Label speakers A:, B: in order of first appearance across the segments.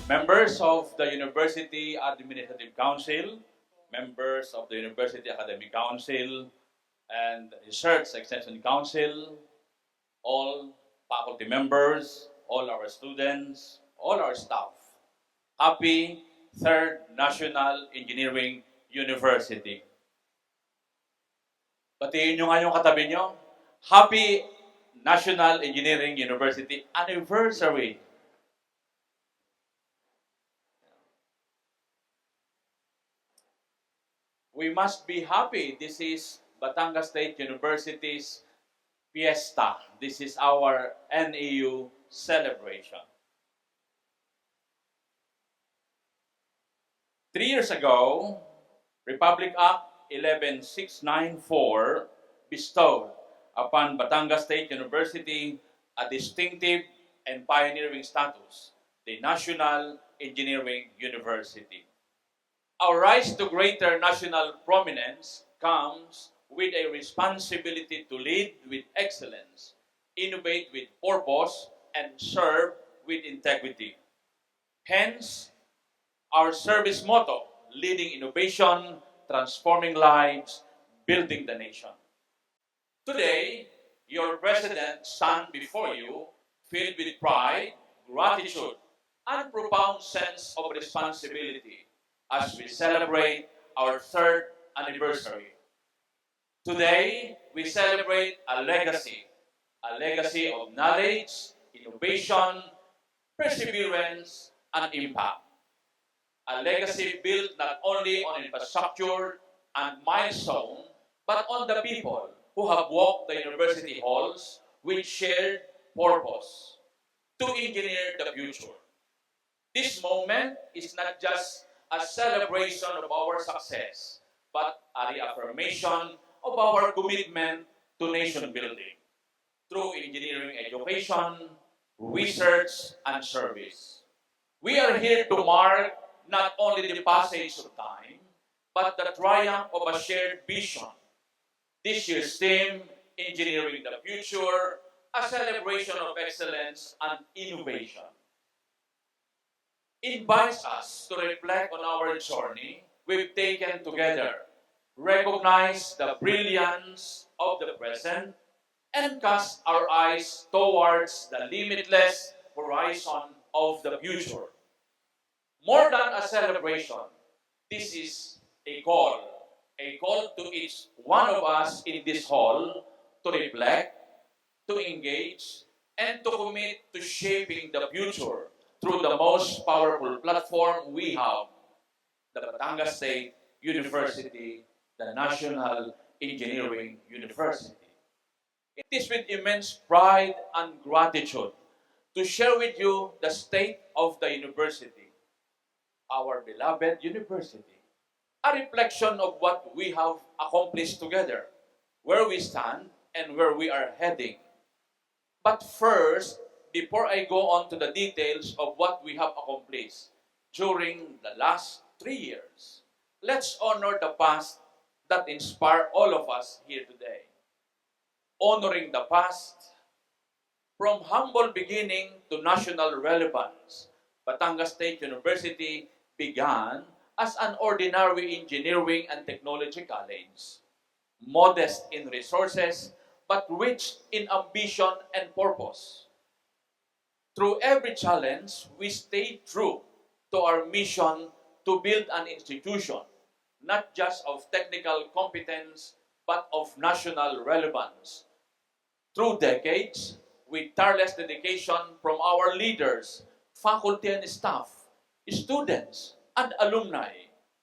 A: members of the University Administrative Council, members of the University Academic Council, and Research Extension Council, all faculty members, all our students, all our staff. Happy Third National Engineering University. Batiin nyo nga yung katabi nyo. Happy National Engineering University Anniversary. We must be happy. This is Batangas State University's fiesta. This is our NEU celebration. 3 years ago, Republic Act 11694 bestowed upon Batangas State University a distinctive and pioneering status, the National Engineering University. Our rise to greater national prominence comes with a responsibility to lead with excellence, innovate with purpose, and serve with integrity. Hence, our service motto, leading innovation, transforming lives, building the nation. Today, your president stands before you filled with pride, gratitude, and profound sense of responsibility as we celebrate our third anniversary. Today, we celebrate a legacy of knowledge, innovation, perseverance, and impact. A legacy built not only on infrastructure and milestone, but on the people who have walked the university halls with shared purpose to engineer the future. This moment is not just a celebration of our success, but a reaffirmation of our commitment to nation building through engineering education, research, and service. We are here to mark not only the passage of time, but the triumph of a shared vision. This year's theme, Engineering the Future, a celebration of excellence and innovation, invites us to reflect on our journey we've taken together, recognize the brilliance of the present, and cast our eyes towards the limitless horizon of the future. More than a celebration, this is a call to each one of us in this hall to reflect, to engage, and to commit to shaping the future through the most powerful platform we have, the Batangas State University, the National Engineering University. It is with immense pride and gratitude to share with you the state of the university, our beloved university, a reflection of what we have accomplished together, where we stand, and where we are heading. But first, before I go on to the details of what we have accomplished during the last 3 years, let's honor the past that inspire all of us here today. Honoring the past, from humble beginning to national relevance, Batangas State University began as an ordinary engineering and technology college, modest in resources, but rich in ambition and purpose. Through every challenge, we stayed true to our mission to build an institution, not just of technical competence, but of national relevance. Through decades, with tireless dedication from our leaders, faculty and staff, students, and alumni,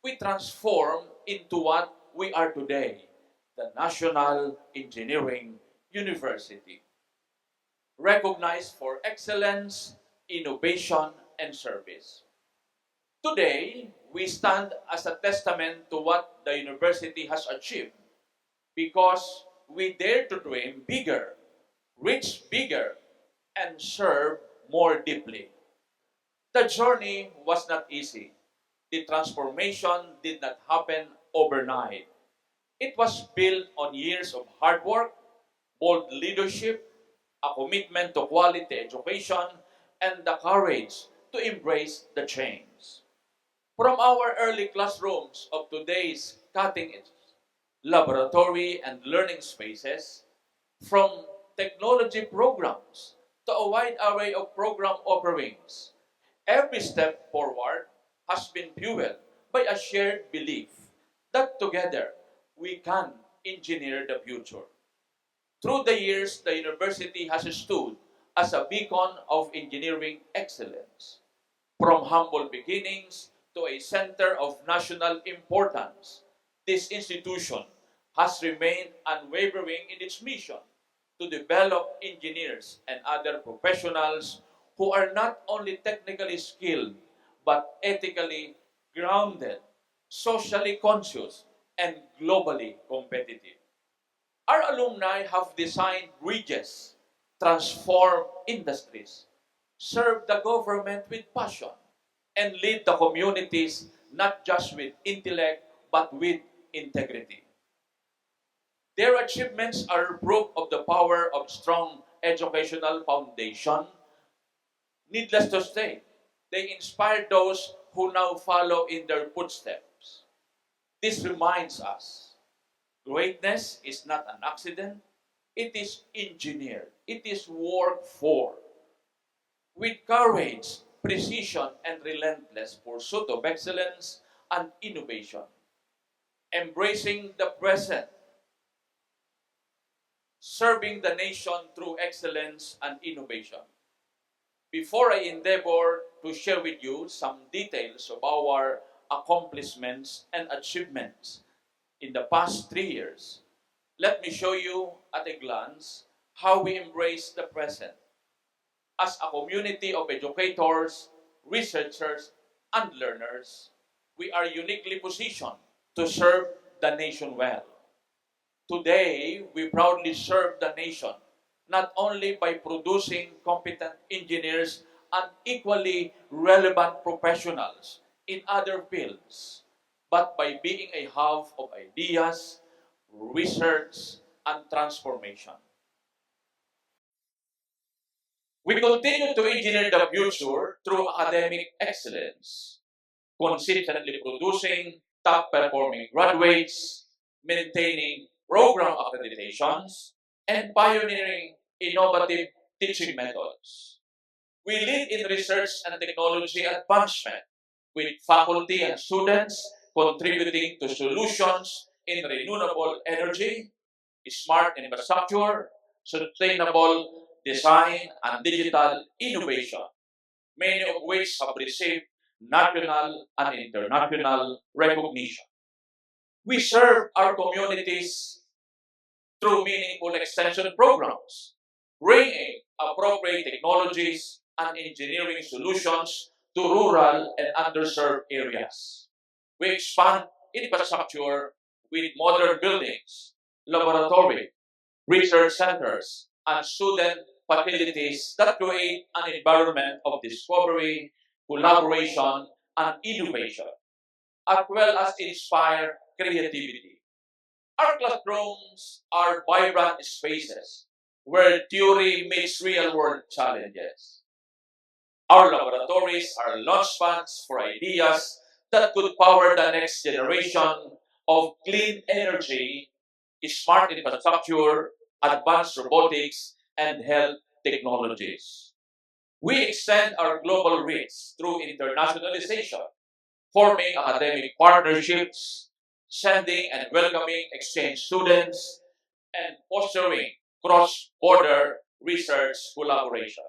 A: we transformed into what we are today, the National Engineering University, recognized for excellence, innovation, and service. Today, we stand as a testament to what the university has achieved because we dare to dream bigger, reach bigger, and serve more deeply. The journey was not easy. The transformation did not happen overnight. It was built on years of hard work, bold leadership, a commitment to quality education, and the courage to embrace the change. From our early classrooms of today's cutting-edge laboratory and learning spaces, from technology programs to a wide array of program offerings, every step forward has been fueled by a shared belief that together we can engineer the future. Through the years, the university has stood as a beacon of engineering excellence. From humble beginnings to a center of national importance, this institution has remained unwavering in its mission to develop engineers and other professionals who are not only technically skilled but ethically grounded, socially conscious, and globally competitive. Our alumni have designed bridges, transformed industries, served the government with passion, and lead the communities not just with intellect but with integrity. Their achievements are proof of the power of strong educational foundation. Needless to say, they inspire those who now follow in their footsteps. This reminds us greatness is not an accident, it is engineered, it is worked for. With courage, precision, and relentless pursuit of excellence and innovation, embracing the present, serving the nation through excellence and innovation. Before I endeavor to share with you some details of our accomplishments and achievements in the past 3 years, let me show you at a glance how we embrace the present. As a community of educators, researchers, and learners, we are uniquely positioned to serve the nation well. Today, we proudly serve the nation not only by producing competent engineers and equally relevant professionals in other fields, but by being a hub of ideas, research, and transformation. We continue to engineer the future through academic excellence, consistently producing top-performing graduates, maintaining program accreditations, and pioneering innovative teaching methods. We lead in research and technology advancement, with faculty and students contributing to solutions in renewable energy, smart infrastructure, sustainable design, and digital innovation, many of which have received national and international recognition. We serve our communities through meaningful extension programs, bringing appropriate technologies and engineering solutions to rural and underserved areas. We expand infrastructure with modern buildings, laboratory, research centers, and student facilities that create an environment of discovery, collaboration, and innovation, as well as inspire creativity. Our classrooms are vibrant spaces where theory meets real-world challenges. Our laboratories are launchpads for ideas that could power the next generation of clean energy, smart infrastructure, advanced robotics, and health technologies. We extend our global reach through internationalization, forming academic partnerships, sending and welcoming exchange students, and fostering cross-border research collaboration.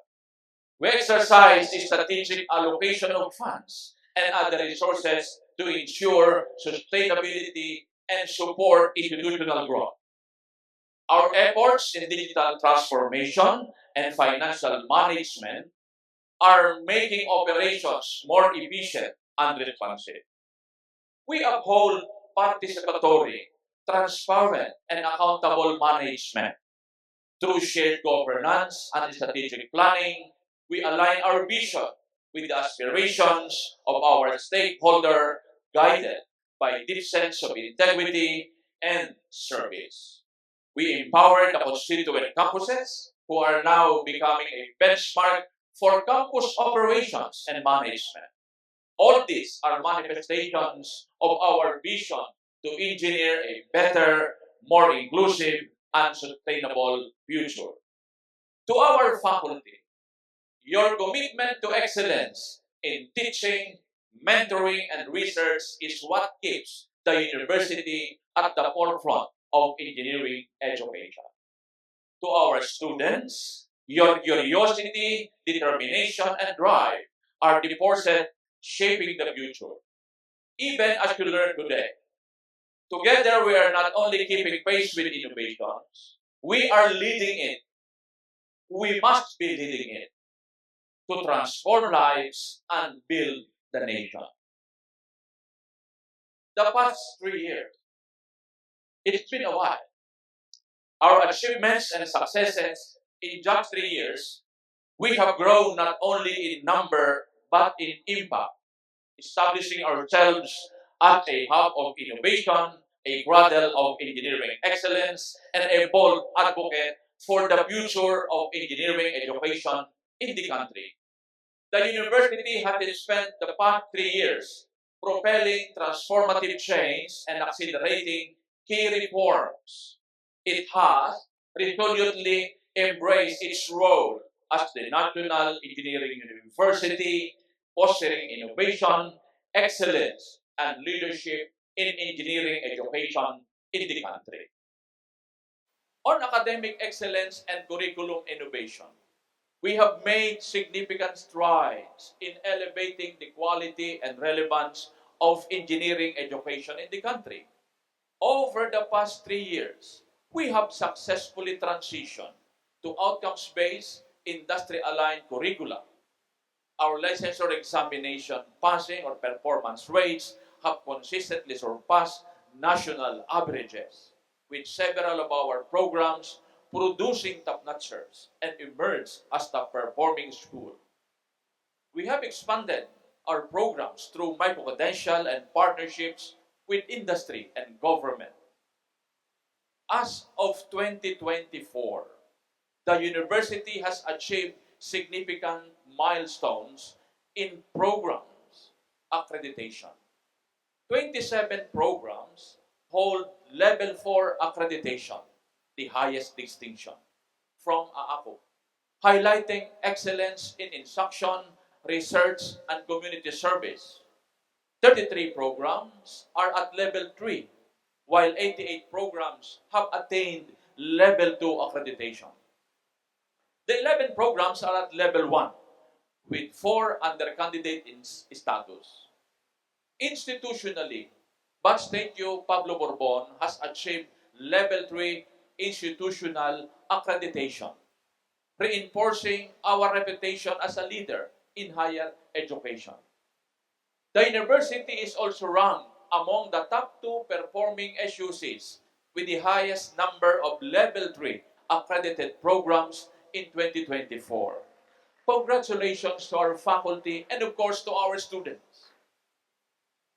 A: We exercise the strategic allocation of funds and other resources to ensure sustainability and support institutional growth. Our efforts in digital transformation and financial management are making operations more efficient and responsive. We uphold participatory, transparent, and accountable management. Through shared governance and strategic planning, we align our vision with the aspirations of our stakeholder, guided by deep sense of integrity and service. We empower the constituent campuses who are now becoming a benchmark for campus operations and management. All these are manifestations of our vision to engineer a better, more inclusive, and sustainable future. To our faculty, your commitment to excellence in teaching, mentoring, and research is what keeps the university at the forefront of engineering education. To our students, your curiosity, determination, and drive are the forces shaping the future. Even as you learn today, together we are not only keeping pace with innovations, we are leading it. We must be leading it to transform lives and build the nation. The past 3 years, it's been a while. Our achievements and successes in just 3 years, we have grown not only in number but in impact, establishing ourselves as a hub of innovation, a cradle of engineering excellence, and a bold advocate for the future of engineering education in the country. The university has spent the past 3 years propelling transformative change and accelerating key reforms. It has resolutely embraced its role as the National Engineering University, fostering innovation, excellence, and leadership in engineering education in the country. On academic excellence and curriculum innovation, we have made significant strides in elevating the quality and relevance of engineering education in the country. Over the past 3 years, we have successfully transitioned to outcomes-based, industry-aligned curricula. Our licensure examination passing or performance rates have consistently surpassed national averages, with several of our programs producing top-notchers and emerged as top-performing school. We have expanded our programs through micro-credential and partnerships with industry and government. As of 2024, the university has achieved significant milestones in programs accreditation. 27 programs hold Level 4 accreditation, the highest distinction, from AACO, highlighting excellence in instruction, research, and community service. 33 programs are at Level 3, while 88 programs have attained Level 2 accreditation. The 11 programs are at Level 1, with 4 under candidate in status. Institutionally, Backstatio Pablo Borbon has achieved Level 3 institutional accreditation, reinforcing our reputation as a leader in higher education. The university is also ranked among the top 2 performing SUCs with the highest number of Level 3 accredited programs in 2024. Congratulations to our faculty and of course to our students.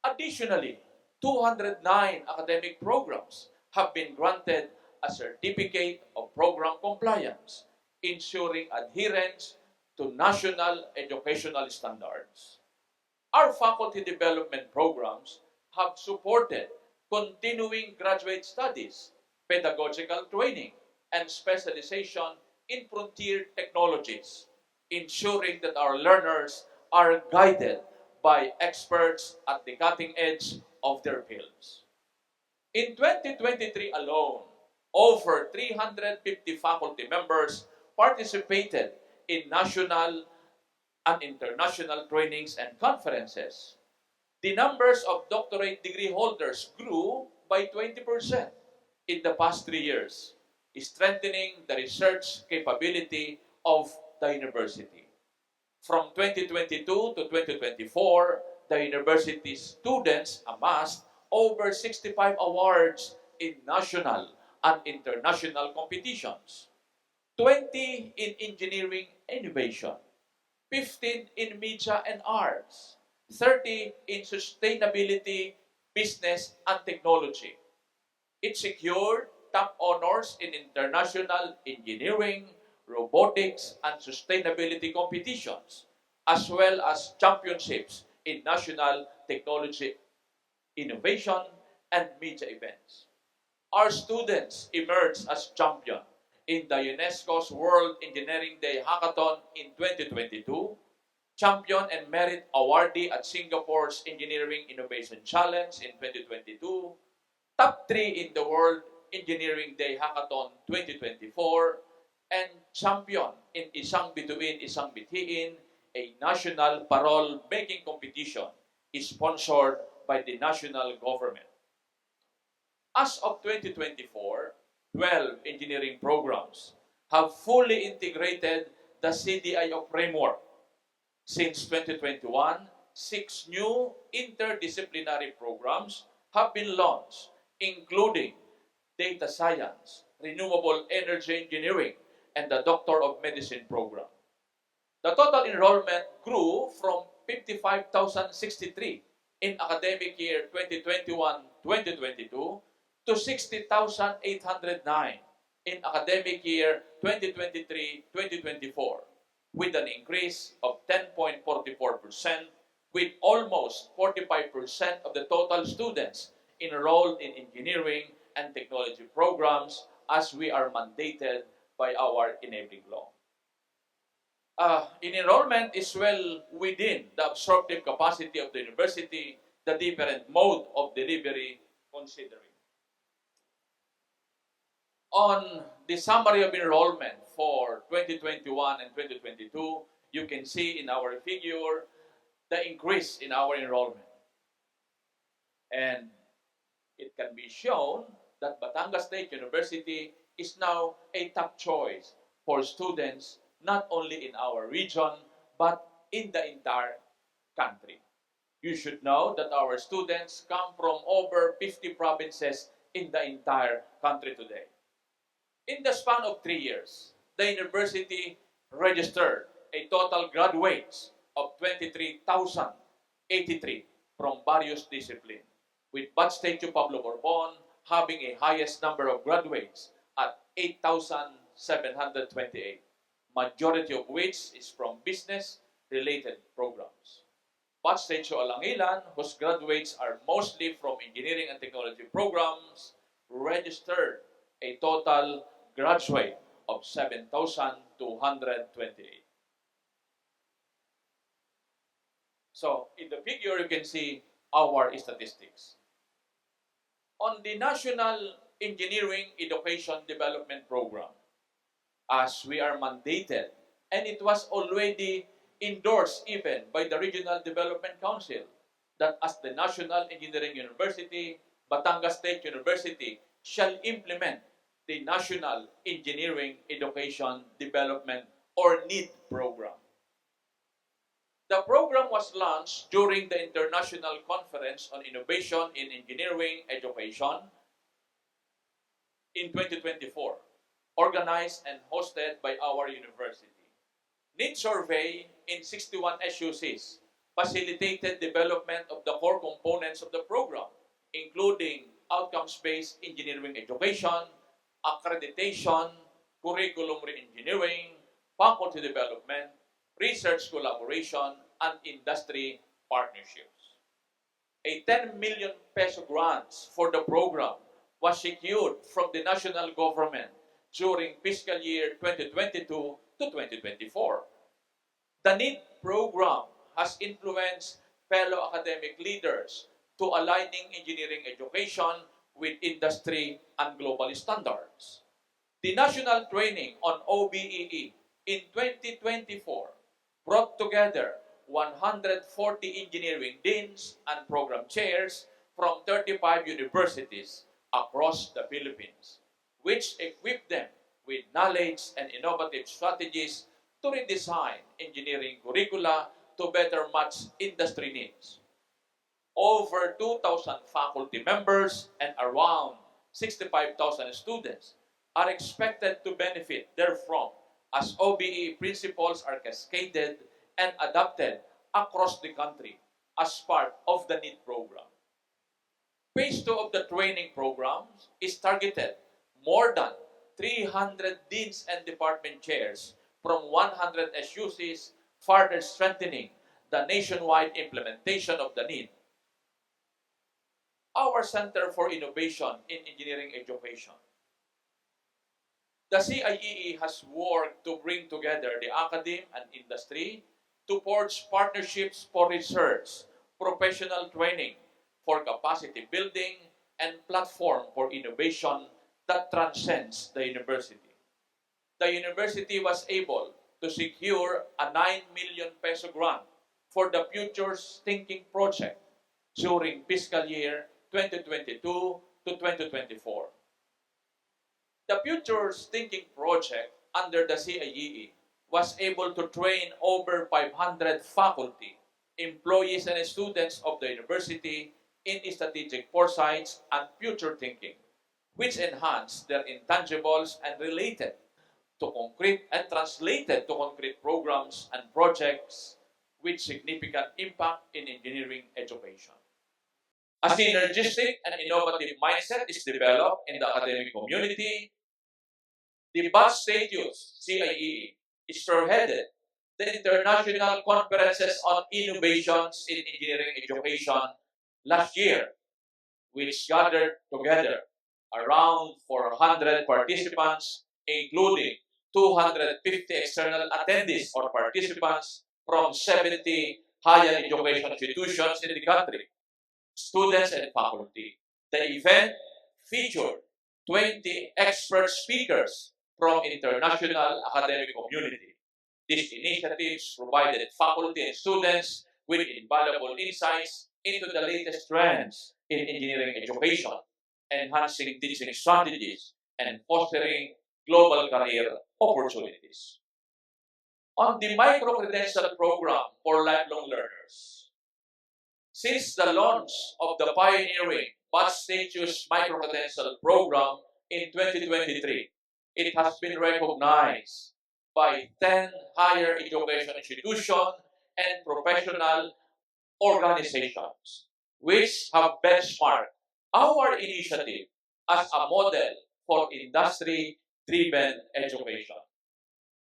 A: Additionally, 209 academic programs have been granted a certificate of program compliance, ensuring adherence to national educational standards. Our faculty development programs have supported continuing graduate studies, pedagogical training, and specialization in frontier technologies, ensuring that our learners are guided by experts at the cutting edge of their fields. In 2023 alone, over 350 faculty members participated in national and international trainings and conferences. The numbers of doctorate degree holders grew by 20% in the past 3 years, strengthening the research capability of the university. From 2022 to 2024, the university's students amassed over 65 awards in national and international competitions, 20 in engineering innovation, 15 in media and arts, 30 in sustainability, business, and technology. It secured top honors in international engineering, robotics, and sustainability competitions, as well as championships in national technology innovation and media events. Our students emerged as champion in the UNESCO's World Engineering Day Hackathon in 2022, champion and merit awardee at Singapore's Engineering Innovation Challenge in 2022, top 3 in the World Engineering Day Hackathon 2024, and champion in Isang Bituin, Isang Bithiin, a national parole-making competition sponsored by the national government. As of 2024, 12 engineering programs have fully integrated the CDIO framework. Since 2021, 6 new interdisciplinary programs have been launched, including data science, renewable energy engineering, and the Doctor of Medicine program. The total enrollment grew from 55,063 in academic year 2021-2022 to 60,809 in academic year 2023-2024, with an increase of 10.44%, with almost 45% of the total students enrolled in engineering and technology programs as we are mandated by our enabling law. In enrollment is well within the absorptive capacity of the university, the different mode of delivery considering. On the summary of enrollment for 2021 and 2022, you can see in our figure the increase in our enrollment. And it can be shown that Batangas State University is now a top choice for students not only in our region but in the entire country. You should know that our students come from over 50 provinces in the entire country today. In the span of 3 years, the university registered a total graduates of 23,083 from various disciplines, with Bat Statue Pablo Borbon having a highest number of graduates at 8,728, majority of which is from business-related programs. Bat Statue Alangilan, whose graduates are mostly from engineering and technology programs, registered a total graduate of 7,228. So, in the figure, you can see our statistics. On the National Engineering Education Development Program, as we are mandated, and it was already endorsed even by the Regional Development Council, that as the National Engineering University, Batangas State University shall implement the National Engineering Education Development or NEED program. The program was launched during the International Conference on Innovation in Engineering Education in 2024, organized and hosted by our university. NEED survey in 61 SUCs facilitated development of the core components of the program, including outcomes-based engineering education, accreditation, curriculum re-engineering, faculty development, research collaboration, and industry partnerships. A 10 million peso grants for the program was secured from the national government during fiscal year 2022 to 2024. The NEED program has influenced fellow academic leaders to aligning engineering education with industry and global standards. The national training on OBEE in 2024 brought together 140 engineering deans and program chairs from 35 universities across the Philippines, which equipped them with knowledge and innovative strategies to redesign engineering curricula to better match industry needs. Over 2,000 faculty members and around 65,000 students are expected to benefit therefrom as OBE principles are cascaded and adopted across the country as part of the NEED program. Phase 2 of the training programs is targeted more than 300 deans and department chairs from 100 SUCs, further strengthening the nationwide implementation of the NEED. Our Center for Innovation in Engineering Education. The CIEE has worked to bring together the academe and industry to forge partnerships for research, professional training, for capacity building, and platform for innovation that transcends the university. The university was able to secure a 9 million peso grant for the Futures Thinking Project during fiscal year 2022 to 2024. The Futures Thinking Project under the CIEE was able to train over 500 faculty, employees, and students of the university in strategic foresights and future thinking, which enhanced their intangibles and related to concrete and translated to concrete programs and projects with significant impact in engineering education. A synergistic and innovative mindset is developed in the academic community. The BUS status, CIEE, spearheaded the international conferences on innovations in engineering education last year, which gathered together around 400 participants, including 250 external attendees or participants from 70 higher education institutions in the country, students and faculty. The event featured 20 expert speakers from international academic community. These initiatives provided faculty and students with invaluable insights into the latest trends in engineering education, enhancing teaching strategies, and fostering global career opportunities. On the micro-credential program for lifelong learners, since the launch of the pioneering BUS Status micro-credential program in 2023, it has been recognized by 10 higher education institutions and professional organizations, which have benchmarked our initiative as a model for industry-driven education.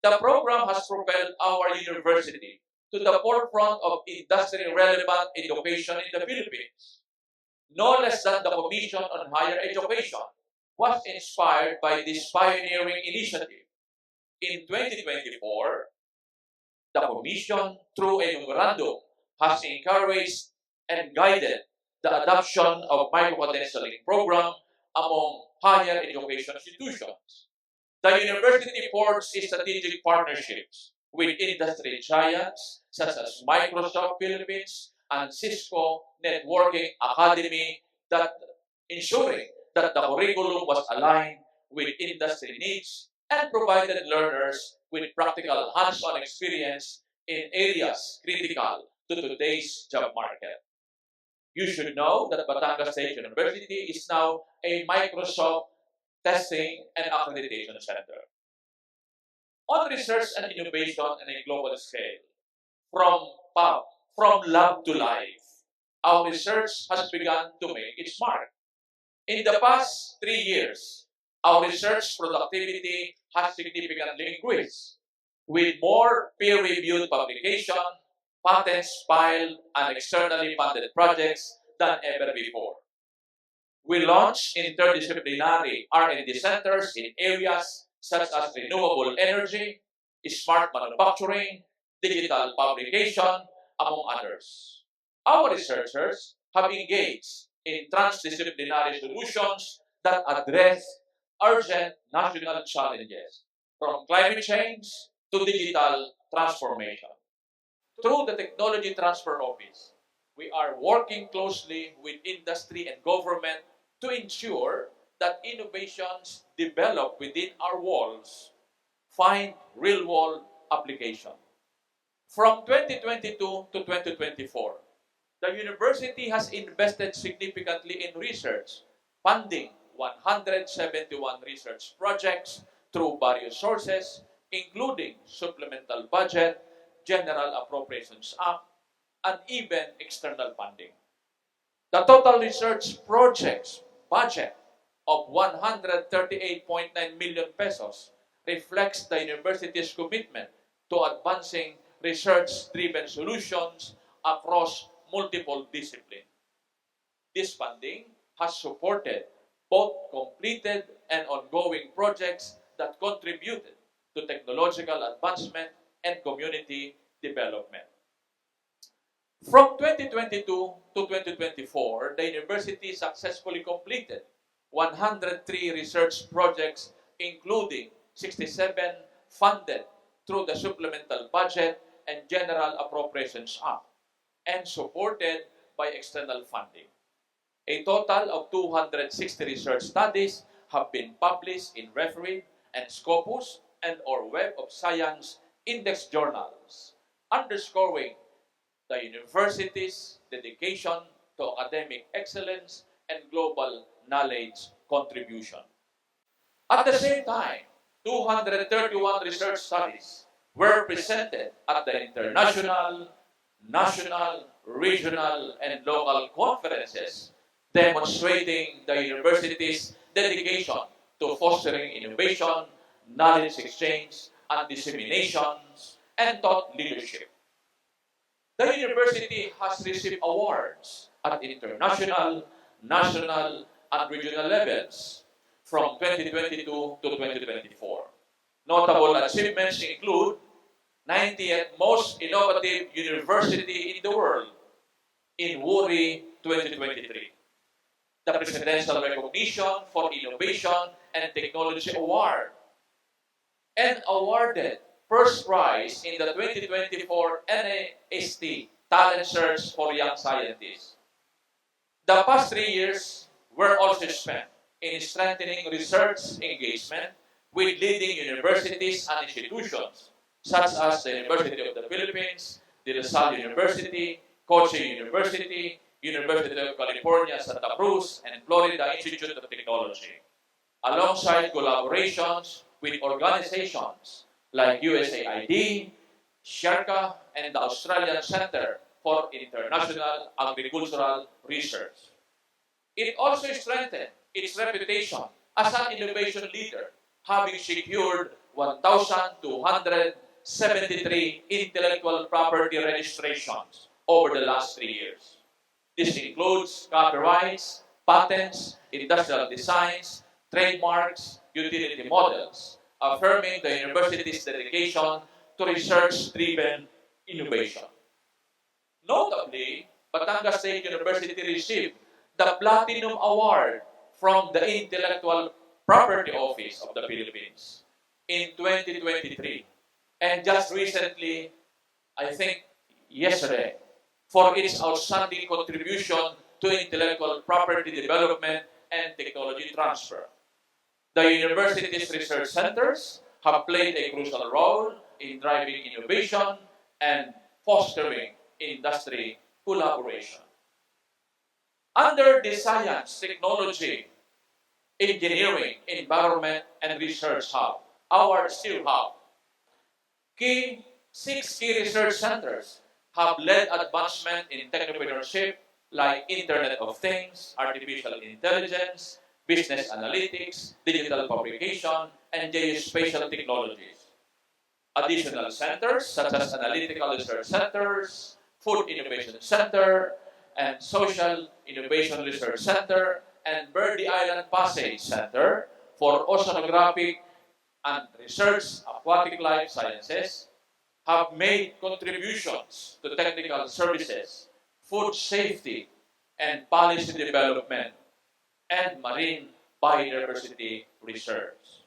A: The program has propelled our university to the forefront of industry-relevant education in the Philippines. No less than the Commission on Higher Education was inspired by this pioneering initiative. In 2024, the Commission, through a memorandum, has encouraged and guided the adoption of micro-credentialing program among higher education institutions. The university forged strategic partnerships with industry giants such as Microsoft Philippines and Cisco Networking Academy, that ensuring that the curriculum was aligned with industry needs and provided learners with practical hands-on experience in areas critical to today's job market. You should know that Batangas State University is now a Microsoft testing and accreditation center. On research and innovation on a global scale, from pub, from lab to life, our research has begun to make its mark. In the past 3 years, our research productivity has significantly increased, with more peer-reviewed publication, patents filed, and externally funded projects than ever before. We launched interdisciplinary R&D centers in areas such as renewable energy, smart manufacturing, digital publication, among others. Our researchers have engaged in transdisciplinary solutions that address urgent national challenges, from climate change to digital transformation. Through the Technology Transfer Office, we are working closely with industry and government to ensure that innovations developed within our walls find real-world application. From 2022 to 2024, the university has invested significantly in research, funding 171 research projects through various sources, including supplemental budget, General Appropriations Act, and even external funding. The total research projects budget of 138.9 million pesos reflects the university's commitment to advancing research-driven solutions across multiple disciplines. This funding has supported both completed and ongoing projects that contributed to technological advancement and community development. From 2022 to 2024, the university successfully completed 103 research projects, including 67 funded through the Supplemental Budget and General Appropriations Act, and supported by external funding. A total of 260 research studies have been published in Refereed and Scopus and/or Web of Science index journals, underscoring the university's dedication to academic excellence and global knowledge contribution. At the same time, 231 research studies were presented at the international, national, regional, and local conferences, demonstrating the university's dedication to fostering innovation, knowledge exchange, and disseminations, and thought leadership. The university has received awards at international, national, and regional levels from 2022 to 2024. Notable achievements include 90th Most Innovative University in the World in WURI 2023, the Presidential Recognition for Innovation and Technology Award, and awarded first prize in the 2024 NAST Talent Search for Young Scientists. The past 3 years were also spent in strengthening research engagement with leading universities and institutions, such as the University of the Philippines, De La Salle University, Kochi University, University of California, Santa Cruz, and Florida Institute of Technology, alongside collaborations with organizations like USAID, SHARCA, and the Australian Centre for International Agricultural Research. It also strengthened its reputation as an innovation leader, having secured 1,273 intellectual property registrations over the last 3 years. This includes copyrights, patents, industrial designs, trademarks, utility models, affirming the university's dedication to research-driven innovation. Notably, Batangas State University received the Platinum Award from the Intellectual Property Office of the Philippines in 2023, and just recently, I think yesterday, for its outstanding contribution to intellectual property development and technology transfer. The university's research centers have played a crucial role in driving innovation and fostering industry collaboration. Under the Science, Technology, Engineering, Environment, and Research Hub, our STEER Hub, six key research centers have led advancement in technopreneurship like Internet of Things, Artificial Intelligence, Business Analytics, Digital Publication, and Geospatial Technologies. Additional centers such as Analytical Research Centers, Food Innovation Center, and Social Innovation Research Center, and Birdie Island Passage Center for Oceanographic and Research Aquatic Life Sciences have made contributions to technical services, food safety, and policy development, and marine biodiversity research.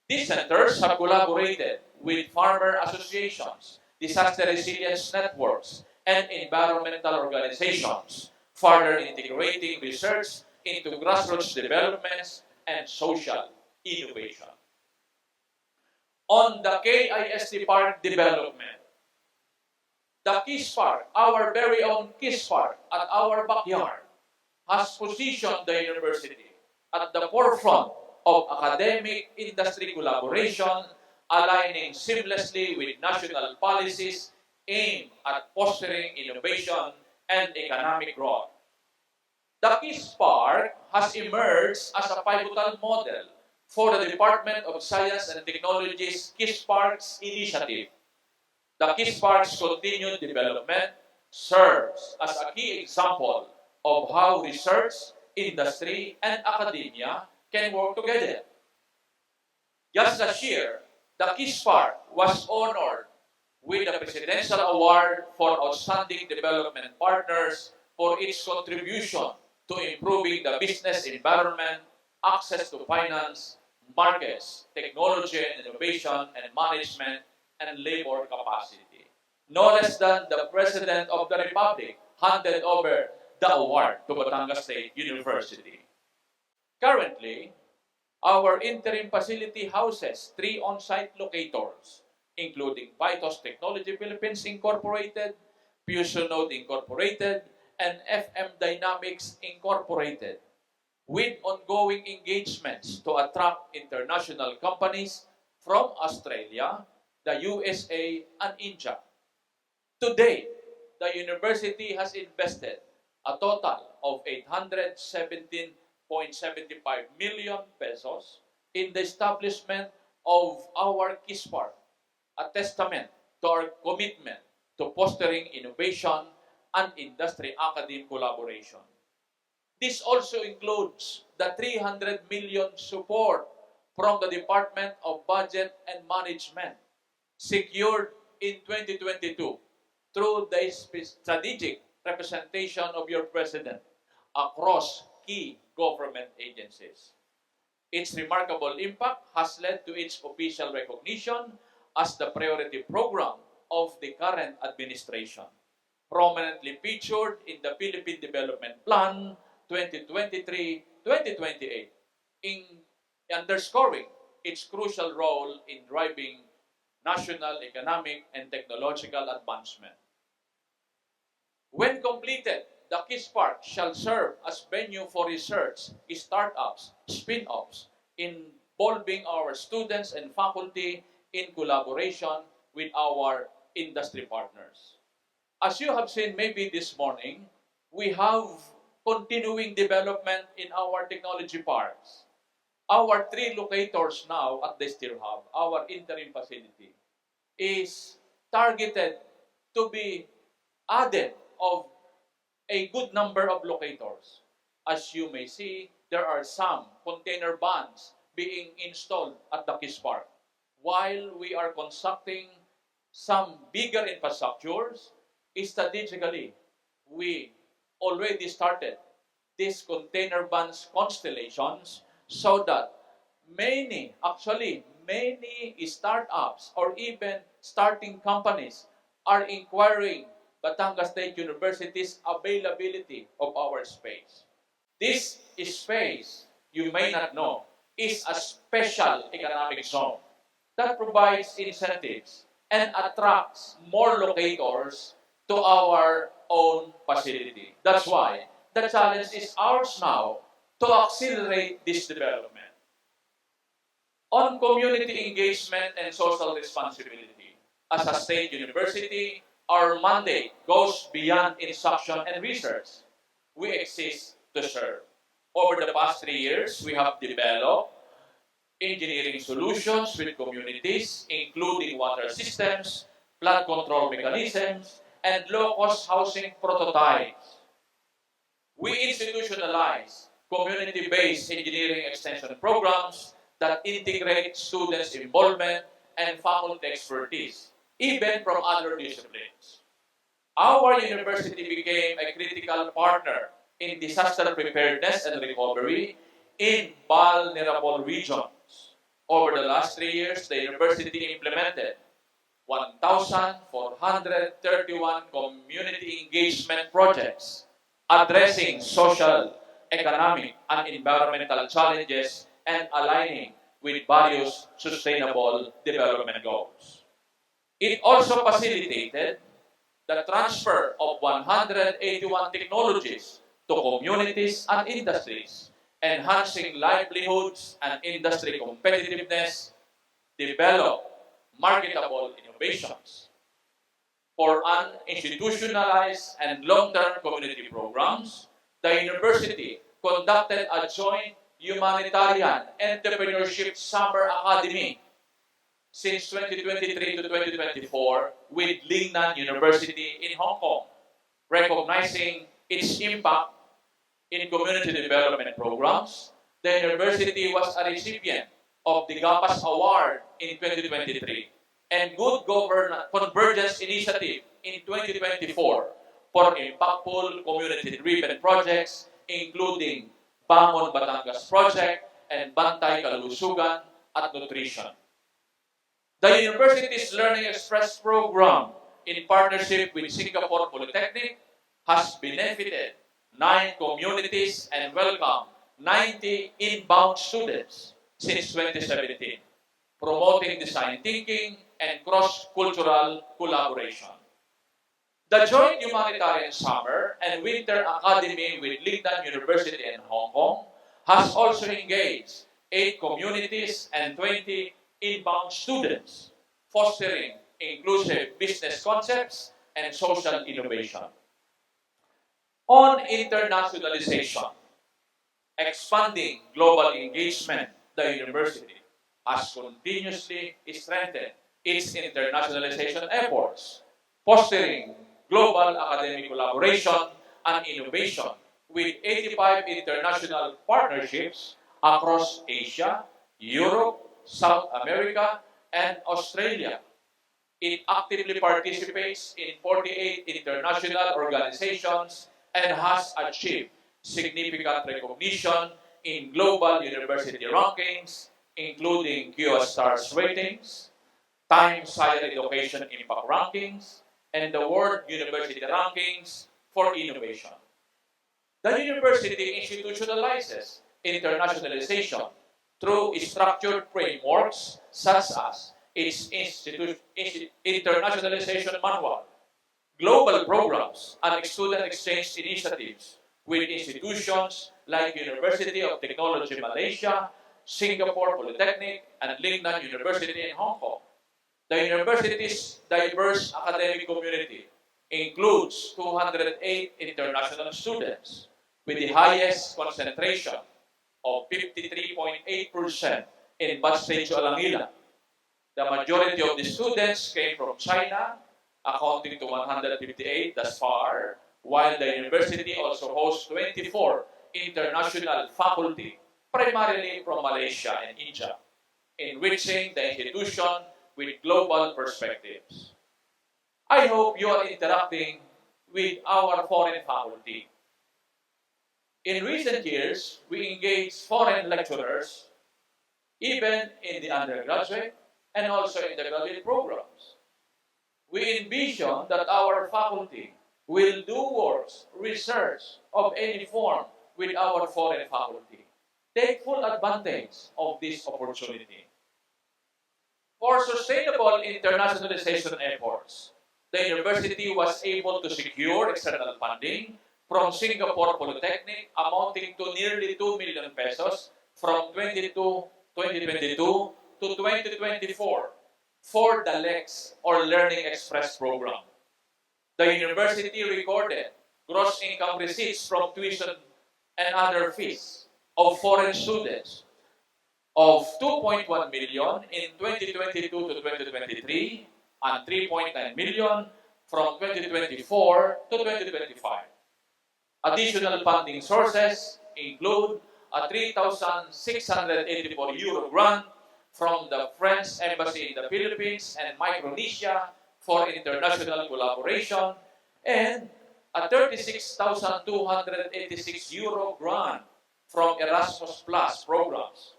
A: These centers have collaborated with farmer associations, disaster resilience networks, and environmental organizations, further integrating research into grassroots developments and social innovation. On the KIST Park development, the KISS Park, our very own KISS Park at our backyard, has positioned the university at the forefront of academic industry collaboration, aligning seamlessly with national policies aimed at fostering innovation and economic growth. The KISS Park has emerged as a pivotal model for the Department of Science and Technology's KISS Parks initiative. The KISS Park's continued development serves as a key example of how research, industry, and academia can work together. Just last year, the KISS Park was honored with the Presidential Award for Outstanding Development Partners for its contribution to improving the business environment, access to finance, markets, technology and innovation, and management, and labor capacity. No less than the President of the Republic handed over the award to Batangas State University. Currently, our interim facility houses 3 on-site locators, including Vitos Technology Philippines Incorporated, Fusionode Incorporated, and FM Dynamics Incorporated, with ongoing engagements to attract international companies from Australia, the USA, and India. To date, the university has invested a total of 817.75 million pesos in the establishment of our KISS Park, a testament to our commitment to fostering innovation and industry-academe collaboration. This also includes the 300 million support from the Department of Budget and Management secured in 2022 through the strategic representation of your President across key government agencies. Its remarkable impact has led to its official recognition as the priority program of the current administration, prominently featured in the Philippine Development Plan 2023-2028, in underscoring its crucial role in driving national economic and technological advancement. When completed, the KISS Park shall serve as venue for research, startups, spin-offs, involving our students and faculty in collaboration with our industry partners. As you have seen maybe this morning, we have continuing development in our technology parks. Our 3 locators now at the Steer Hub, our interim facility, is targeted to be added of a good number of locators. As you may see, there are some container vans being installed at the KISS Park. While we are constructing some bigger infrastructures, strategically, we already started these container vans constellations so that many startups or even starting companies are inquiring Batangas State University's availability of our space. This space, you may not know, is a special economic zone that provides incentives and attracts more locators to our own facility. That's why the challenge is ours now to accelerate this development. On community engagement and social responsibility, as a state university, our mandate goes beyond instruction and research. We exist to serve. Over the past 3 years, we have developed engineering solutions with communities, including water systems, flood control mechanisms, and low-cost housing prototypes. We institutionalize community-based engineering extension programs that integrate students' involvement and faculty expertise, even from other disciplines. Our university became a critical partner in disaster preparedness and recovery in vulnerable regions. Over the last 3 years, the university implemented 1,431 community engagement projects addressing social, economic, and environmental challenges and aligning with various sustainable development goals. It also facilitated the transfer of 181 technologies to communities and industries, enhancing livelihoods and industry competitiveness, develop marketable innovations. For uninstitutionalized and long-term community programs, the university conducted a joint humanitarian entrepreneurship summer academy since 2023 to 2024 with Lingnan University in Hong Kong, recognizing its impact in community development programs. The university was a recipient of the GAPAS Award in 2023 and Good Convergence Initiative in 2024 for impactful community-driven projects including Bangon Batangas Project and Bantay Kalusugan at Nutrition. The university's Learning Express program in partnership with Singapore Polytechnic has benefited 9 communities and welcomed 90 inbound students since 2017, promoting design thinking and cross-cultural collaboration. The Joint Humanitarian Summer and Winter Academy with Lingnan University in Hong Kong has also engaged 8 communities and 20 inbound students, fostering inclusive business concepts and social innovation. On internationalization, expanding global engagement, the university has continuously strengthened its internationalization efforts, fostering global academic collaboration and innovation with 85 international partnerships across Asia, Europe, South America, and Australia. It actively participates in 48 international organizations and has achieved significant recognition in global university rankings, including QS Stars ratings, Times Higher Education Impact Rankings, and the World University Rankings for Innovation. The university institutionalizes internationalization through structured frameworks such as its internationalization manual, global programs, and student exchange initiatives with institutions like University of Technology Malaysia, Singapore Polytechnic, and Lingnan University in Hong Kong. The university's diverse academic community includes 208 international students with the highest concentration of 53.8% in Batch Sergio Alangila. The majority of the students came from China, accounting to 158 thus far, while the university also hosts 24 international faculty, primarily from Malaysia and India, enriching the institution with global perspectives. I hope you are interacting with our foreign faculty. In recent years, we engage foreign lecturers, even in the undergraduate and also in the graduate programs. We envision that our faculty will do works, research of any form with our foreign faculty. Take full advantage of this opportunity. For sustainable internationalization efforts, the university was able to secure external funding from Singapore Polytechnic amounting to nearly 2 million pesos from 2022 to 2024 for the LEX or Learning Express program. The university recorded gross income receipts from tuition and other fees of foreign students of 2.1 million in 2022 to 2023 and 3.9 million from 2024 to 2025. Additional funding sources include a 3,684 euro grant from the French Embassy in the Philippines and Micronesia for international collaboration and a 36,286 euro grant from Erasmus Plus programs.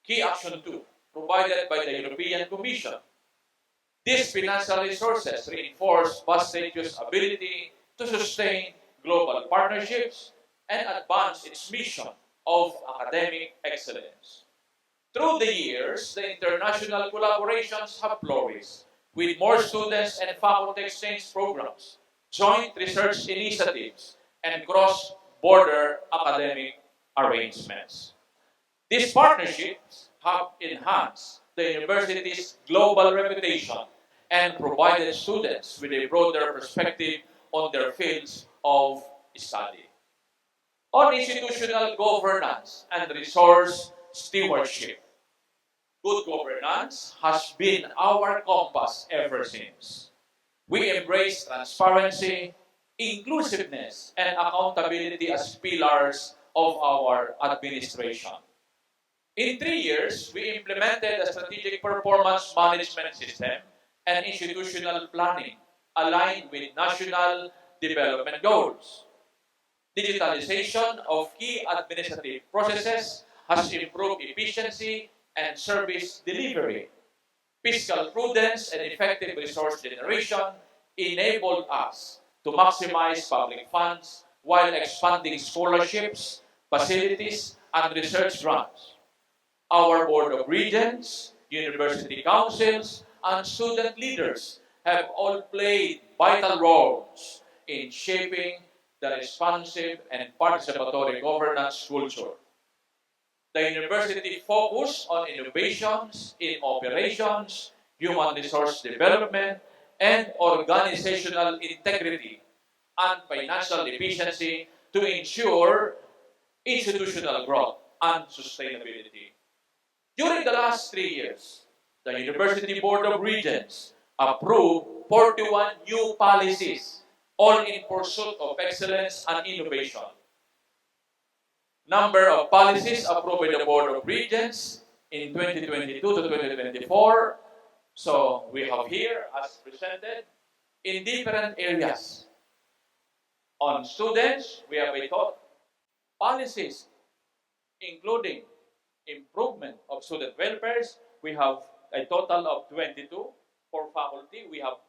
A: Key Action 2, provided by the European Commission. These financial resources reinforce Batch Sergio's ability to sustain global partnerships and advance its mission of academic excellence. Through the years, the international collaborations have flourished with more students and faculty exchange programs, joint research initiatives, and cross-border academic arrangements. These partnerships have enhanced the university's global reputation and provided students with a broader perspective on their fields of study. On institutional governance and resource stewardship, good governance has been our compass ever since. We embrace transparency, inclusiveness, and accountability as pillars of our administration. In 3 years, we implemented a strategic performance management system and institutional planning aligned with national development goals. Digitalization of key administrative processes has improved efficiency and service delivery. Fiscal prudence and effective resource generation enabled us to maximize public funds while expanding scholarships, facilities, and research grants. Our Board of Regents, university councils, and student leaders have all played vital roles in shaping the responsive and participatory governance culture. The university focused on innovations in operations, human resource development, and organizational integrity and financial efficiency to ensure institutional growth and sustainability. During the last 3 years, the University Board of Regents approved 41 new policies, all in pursuit of excellence and innovation. Number of policies approved by the Board of Regents in 2022 to 2024. So we have here, as presented, in different areas. On students, we have a total policies, including improvement of student welfares. We have a total of 22. For faculty, we have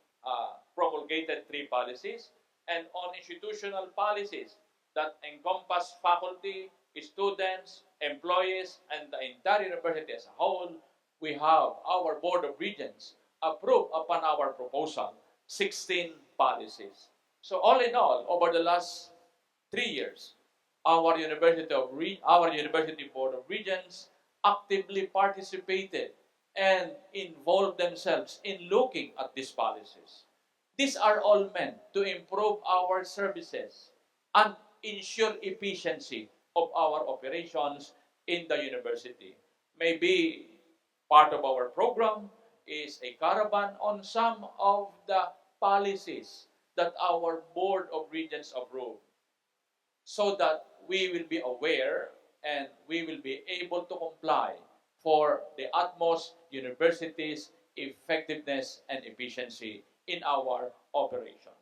A: promulgated 3 policies. And on institutional policies that encompass faculty, students, employees, and the entire university as a whole, we have our Board of Regents approve upon our proposal 16 policies. So all in all, over the last 3 years, our University Board of Regents actively participated and involved themselves in looking at these policies. These are all meant to improve our services and ensure efficiency of our operations in the university. Maybe part of our program is a caravan on some of the policies that our Board of Regents approved, so that we will be aware and we will be able to comply for the utmost university's effectiveness and efficiency in our operations.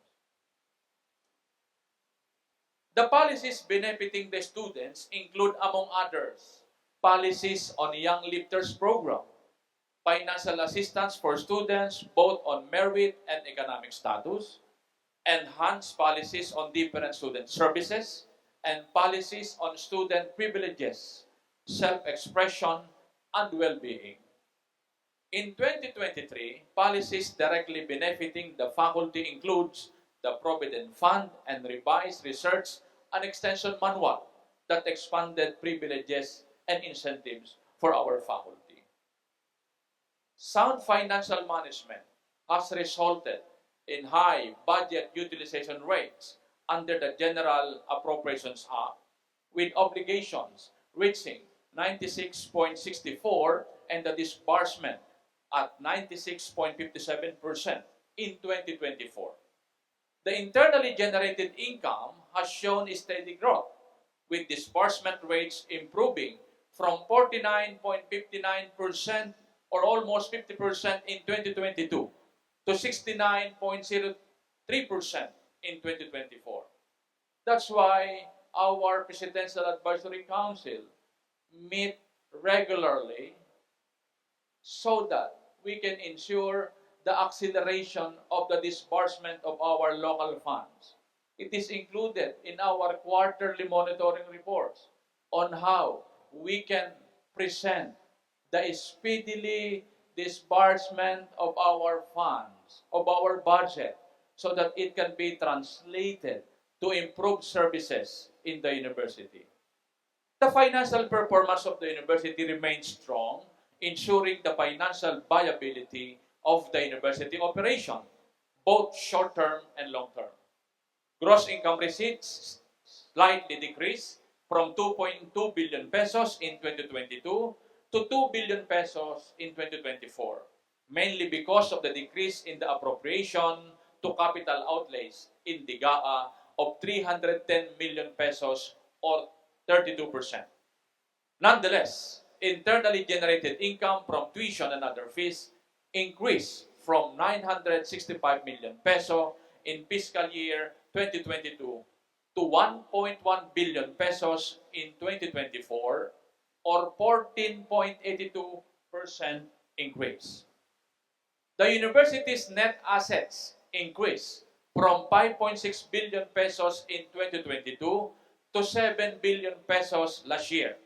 A: The policies benefiting the students include, among others, policies on Young Lifters Program, financial assistance for students both on merit and economic status, enhanced policies on different student services, and policies on student privileges, self-expression, and well-being. In 2023, policies directly benefiting the faculty includes the Provident Fund and revised research and extension manual that expanded privileges and incentives for our faculty. Sound financial management has resulted in high budget utilization rates under the General Appropriations Act, with obligations reaching 96.64% and the disbursement at 96.57% in 2024. The internally generated income has shown steady growth, with disbursement rates improving from 49.59% or almost 50% in 2022 to 69.03% in 2024. That's why our Presidential Advisory Council meet regularly so that we can ensure the acceleration of the disbursement of our local funds. It is included in our quarterly monitoring reports on how we can present the speedily disbursement of our funds, of our budget, so that it can be translated to improve services in the university. The financial performance of the university remains strong, ensuring the financial viability of the university operation, both short-term and long-term. Gross income receipts slightly decreased from 2.2 billion pesos in 2022 to 2 billion pesos in 2024, mainly because of the decrease in the appropriation to capital outlays in DIGAA of 310 million pesos or 32%. Nonetheless, internally generated income from tuition and other fees increased from 965 million peso in fiscal year 2022 to 1.1 billion pesos in 2024 or 14.82% increase. The university's net assets increased from 5.6 billion pesos in 2022 to 7 billion pesos last year,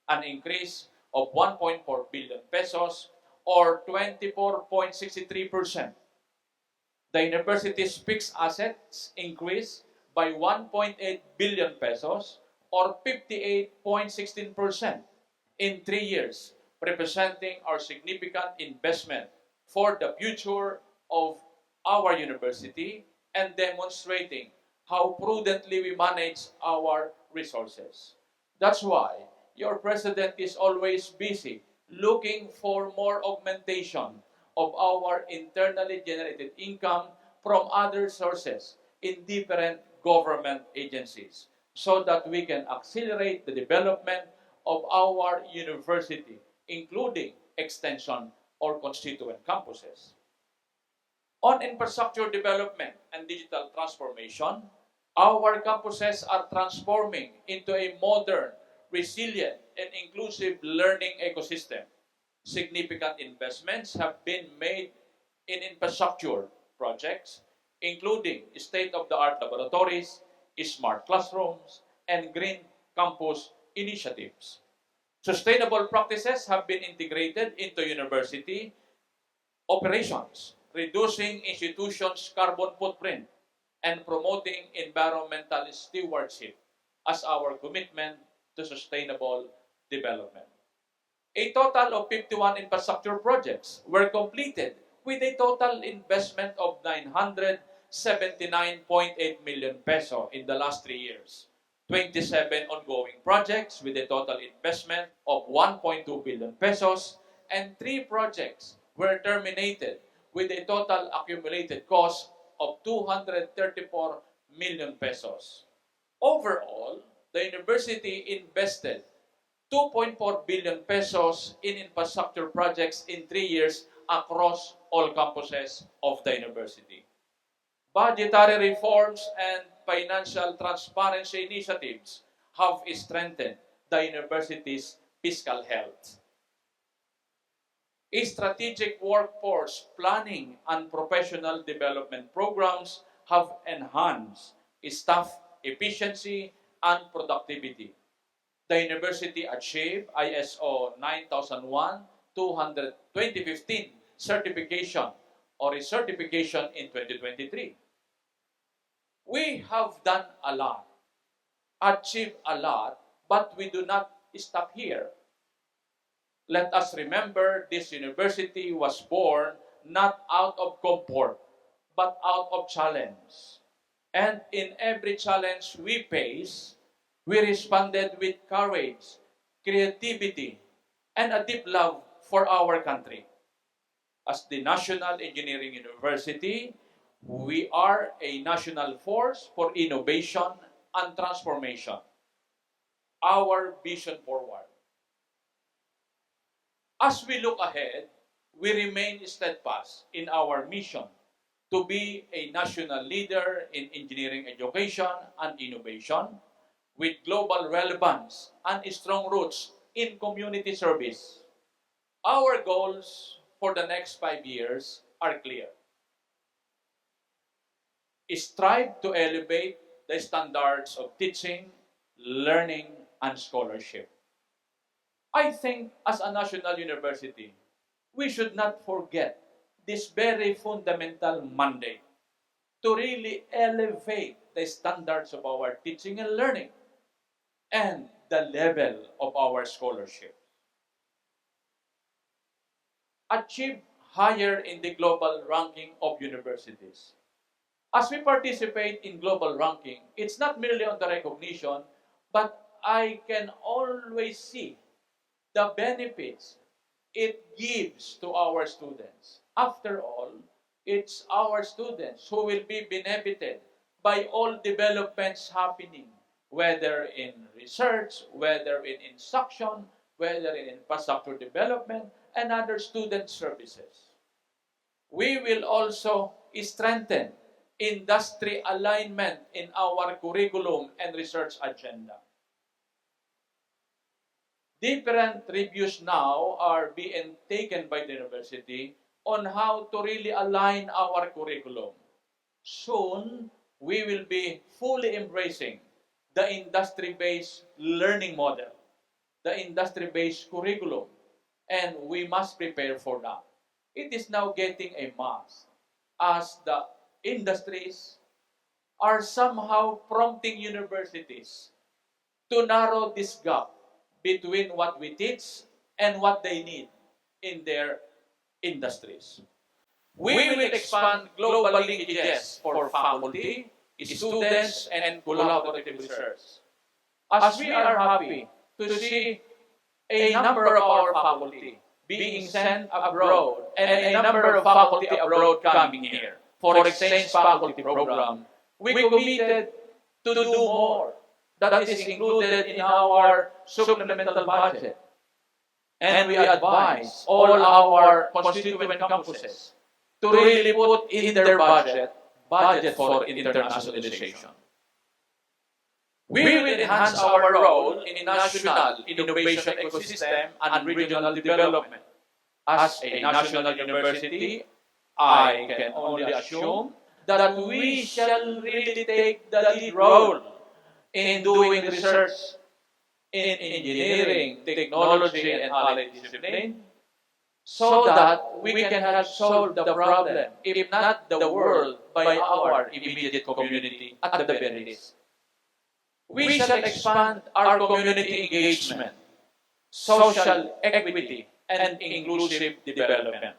A: an increase of 1.4 billion pesos or 24.63%. The university's fixed assets increased by 1.8 billion pesos or 58.16% in 3 years, representing our significant investment for the future of our university and demonstrating how prudently we manage our resources. That's why your president is always busy looking for more augmentation of our internally generated income from other sources in different government agencies so that we can accelerate the development of our university, including extension or constituent campuses. On infrastructure development and digital transformation, our campuses are transforming into a modern, resilient, and inclusive learning ecosystem. Significant investments have been made in infrastructure projects, including state-of-the-art laboratories, smart classrooms, and green campus initiatives. Sustainable practices have been integrated into university operations, reducing institutions' carbon footprint and promoting environmental stewardship as our commitment to sustainable development. A total of 51 infrastructure projects were completed with a total investment of 979.8 million peso in the last 3 years. 27 ongoing projects with a total investment of 1.2 billion pesos and 3 projects were terminated with a total accumulated cost of 234 million pesos. Overall, the university invested 2.4 billion pesos in infrastructure projects in 3 years across all campuses of the university. Budgetary reforms and financial transparency initiatives have strengthened the university's fiscal health. A strategic workforce planning and professional development programs have enhanced staff efficiency and productivity. The university achieved ISO 9001-200-2015 certification or a certification in 2023. We have done a lot, achieved a lot, but we do not stop here. Let us remember this university was born not out of comfort, but out of challenge. And in every challenge we face, we responded with courage, creativity, and a deep love for our country. As the National Engineering University, we are a national force for innovation and transformation. Our vision forward. As we look ahead, we remain steadfast in our mission to be a national leader in engineering education and innovation with global relevance and strong roots in community service. Our goals for the next 5 years are clear. Strive to elevate the standards of teaching, learning, and scholarship. I think as a national university, we should not forget this very fundamental mandate to really elevate the standards of our teaching and learning and the level of our scholarship. Achieve higher in the global ranking of universities. As we participate in global ranking, it's not merely on the recognition, but I can always see the benefits it gives to our students. After all, it's our students who will be benefited by all developments happening, whether in research, whether in instruction, whether in infrastructure development, and other student services. We will also strengthen industry alignment in our curriculum and research agenda. Different reviews now are being taken by the university on how to really align our curriculum. Soon, we will be fully embracing the industry-based learning model, the industry-based curriculum, and we must prepare for that. It is now getting a must as the industries are somehow prompting universities to narrow this gap between what we teach and what they need in their industries. We will expand global linkages for faculty, students, and collaborative research. As we are happy to see a number of our faculty being sent abroad and a number of faculty abroad coming here for exchange faculty program, we committed to do more. That is included in our supplemental budget. And we advise all our constituent campuses to really put in their budget for internationalization. We will enhance our role in national innovation ecosystem and regional development. As a national university, I can only assume that we shall really take the lead role in doing research in engineering, technology, and allied discipline, so that we can help solve the problem, if not the world, by our immediate community at the very least. We shall expand our community engagement, social equity, and inclusive development.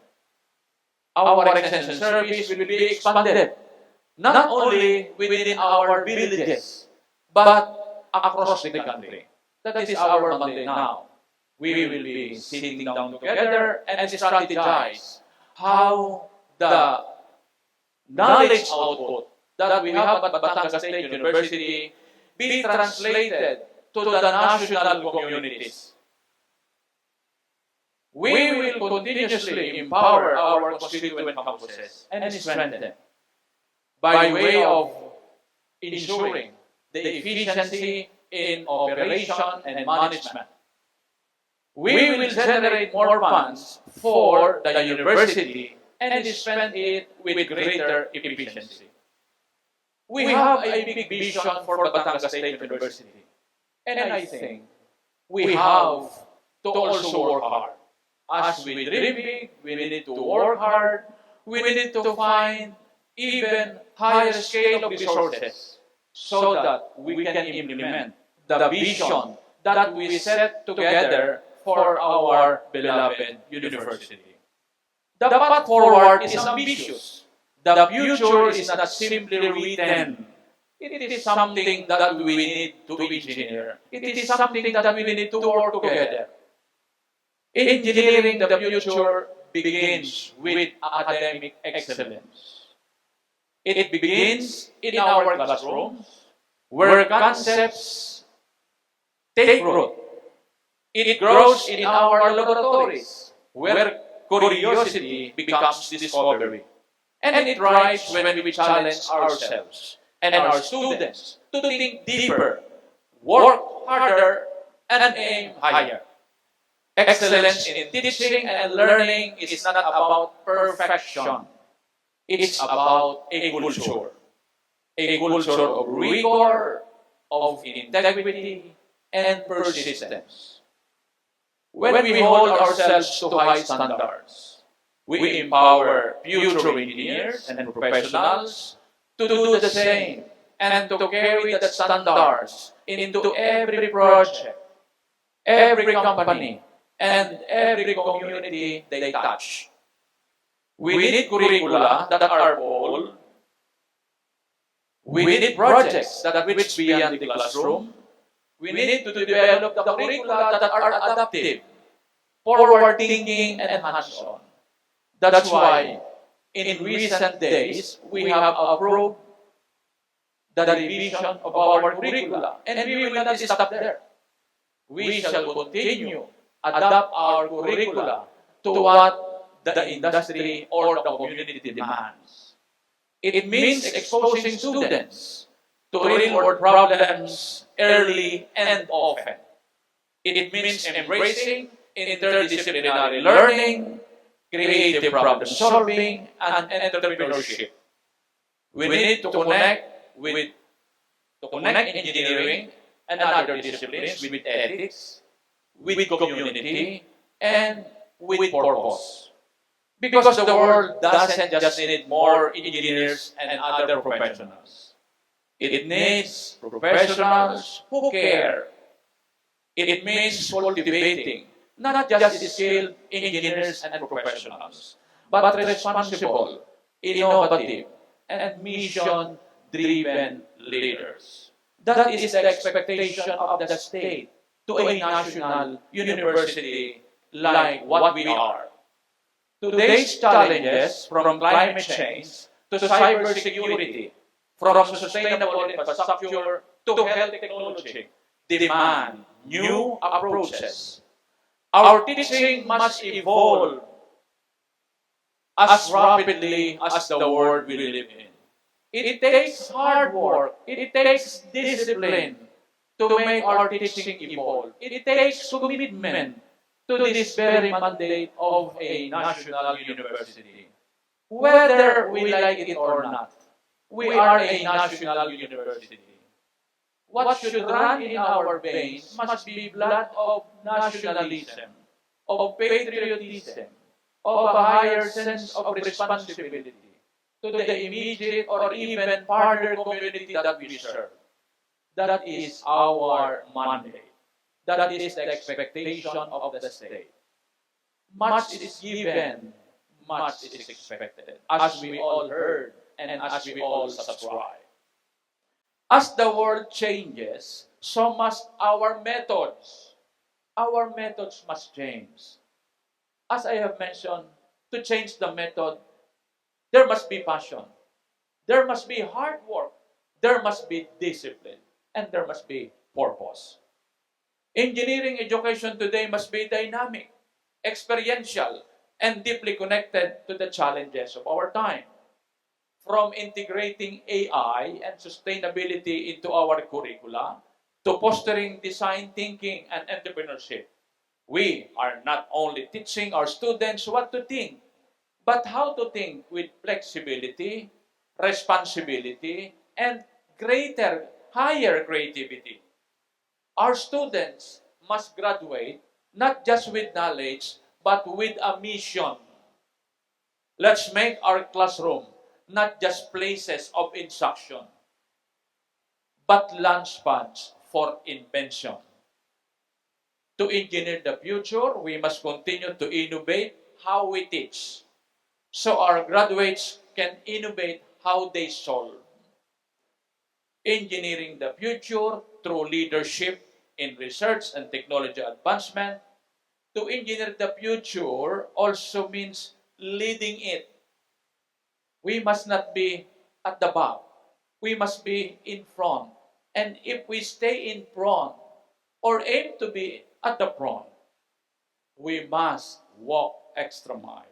A: Our extension service will be expanded, not only within our villages, but across the country. That is our mandate now. We will be sitting down together and strategize how the knowledge output that we have at Batangas State University be translated to the national communities. We will continuously empower our constituent campuses and strengthen them by way of ensuring the efficiency in operation and management. We will generate more funds for the university and spend it with greater efficiency. We have a big vision for Batangas State University, and I think we have to also work hard. As we dream big, we need to work hard. We need to find even higher scale of resources so that we can implement the vision that we set together for our beloved university. The path forward is ambitious. The future is not simply written. It is something that we need to engineer. It is something that we need to work together. Engineering the future begins with academic excellence. It begins in our classrooms, where concepts take root. It grows in our laboratories, where curiosity becomes discovery. And it thrives when we challenge ourselves and our students to think deeper, work harder, and aim higher. Excellence in teaching and learning is not about perfection. It's about a culture of rigor, of integrity, and persistence. When we hold ourselves to high standards, we empower future engineers and professionals to do the same and to carry the standards into every project, every company, and every community they touch. We need curricula that are bold. We need projects that reach beyond the classroom. We need to develop the curricula that are adaptive, forward-thinking, and hands-on. That's why in recent days, we have approved the revision of our curricula. And we will not stop there. We shall continue adapt our curricula to what the industry or the community demands. It means exposing students to real-world problems early and often. It means embracing interdisciplinary learning, creative problem solving, and entrepreneurship. We need to connect engineering and other disciplines with ethics, with community, and with purpose. Because the world doesn't just need more engineers and other professionals. It needs professionals who care. It means cultivating not just skilled engineers and professionals, but responsible, innovative, and mission-driven leaders. That is the expectation of the state to a national university like what we are. Today's challenges, from climate change to cybersecurity, from sustainable infrastructure to health technology, demand new approaches. Our teaching must evolve as rapidly as the world we live in. It takes hard work. It takes discipline to make our teaching evolve. It takes commitment to this very mandate of a national university. Whether we like it or not, we are a national university. What should run in our veins must be blood of nationalism, of patriotism, of a higher sense of responsibility to the immediate or even farther community that we serve. That is our mandate. That is the expectation of the state. Much is given, much is expected, as we all heard and as we all subscribe. As the world changes, so must our methods. Our methods must change. As I have mentioned, to change the method, there must be passion. There must be hard work. There must be discipline. And there must be purpose. Engineering education today must be dynamic, experiential, and deeply connected to the challenges of our time. From integrating AI and sustainability into our curricula to fostering design thinking and entrepreneurship, we are not only teaching our students what to think, but how to think with flexibility, responsibility, and higher creativity. Our students must graduate not just with knowledge, but with a mission. Let's make our classroom not just places of instruction, but launchpads for invention. To engineer the future, we must continue to innovate how we teach, so our graduates can innovate how they solve. Engineering the future through leadership in research and technology advancement. To engineer the future also means leading it. We must not be at the back. We must be in front. And if we stay in front or aim to be at the front, we must walk extra mile.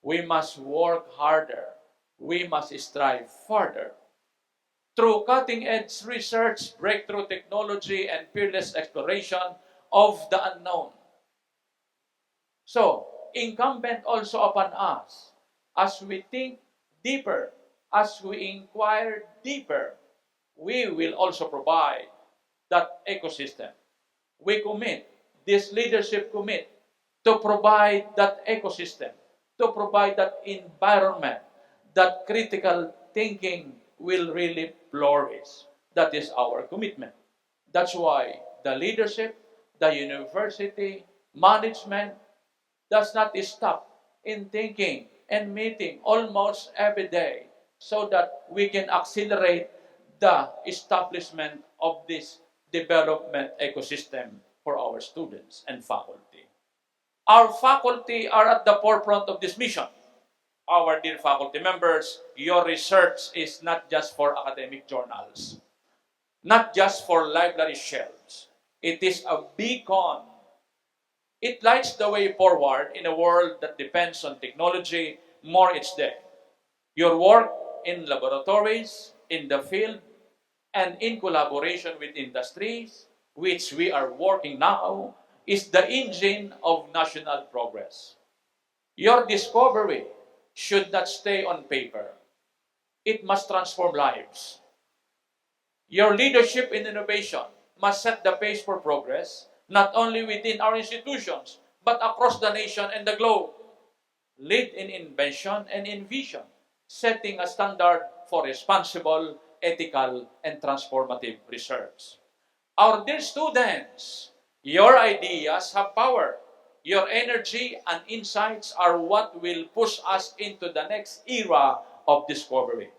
A: We must work harder. We must strive further. Through cutting-edge research, breakthrough technology, and fearless exploration of the unknown. So, incumbent also upon us, as we think deeper, as we inquire deeper, we will also provide that ecosystem. We commit, this leadership commit, to provide that ecosystem, to provide that environment, that critical thinking will really flourish. That is our commitment. That's why the leadership, the university, management does not stop in thinking and meeting almost every day so that we can accelerate the establishment of this development ecosystem for our students and faculty. Our faculty are at the forefront of this mission. Our dear faculty members, your research is not just for academic journals, not just for library shelves. It is a beacon. It lights the way forward in a world that depends on technology more each day. Your work in laboratories, in the field, and in collaboration with industries, which we are working now, is the engine of national progress. Your discovery should not stay on paper. It must transform lives. Your leadership in innovation must set the pace for progress, not only within our institutions, but across the nation and the globe. Lead in invention and in vision, setting a standard for responsible, ethical, and transformative research. Our dear students, your ideas have power. Your energy and insights are what will push us into the next era of discovery.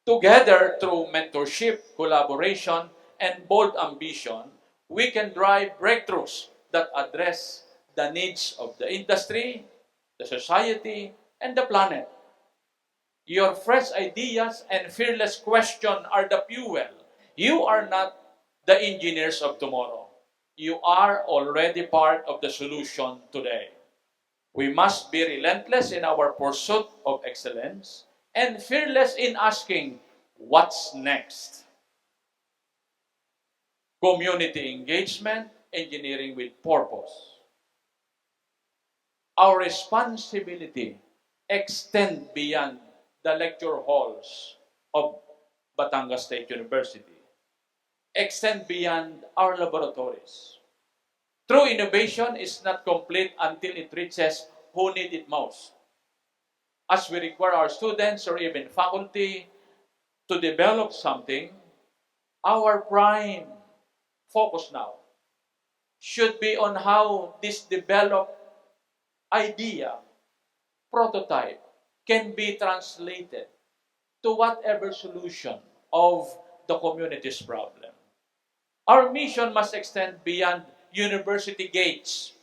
A: Together, through mentorship, collaboration, and bold ambition, we can drive breakthroughs that address the needs of the industry, the society, and the planet. Your fresh ideas and fearless question are the fuel. You are not the engineers of tomorrow. You are already part of the solution today. We must be relentless in our pursuit of excellence and fearless in asking, what's next? Community engagement, engineering with purpose. Our responsibility extend beyond the lecture halls of Batangas State University, extend beyond our laboratories. True innovation is not complete until it reaches who need it most. As we require our students or even faculty to develop something, our prime focus now should be on how this developed idea, prototype, can be translated to whatever solution of the community's problem. Our mission must extend beyond university gates.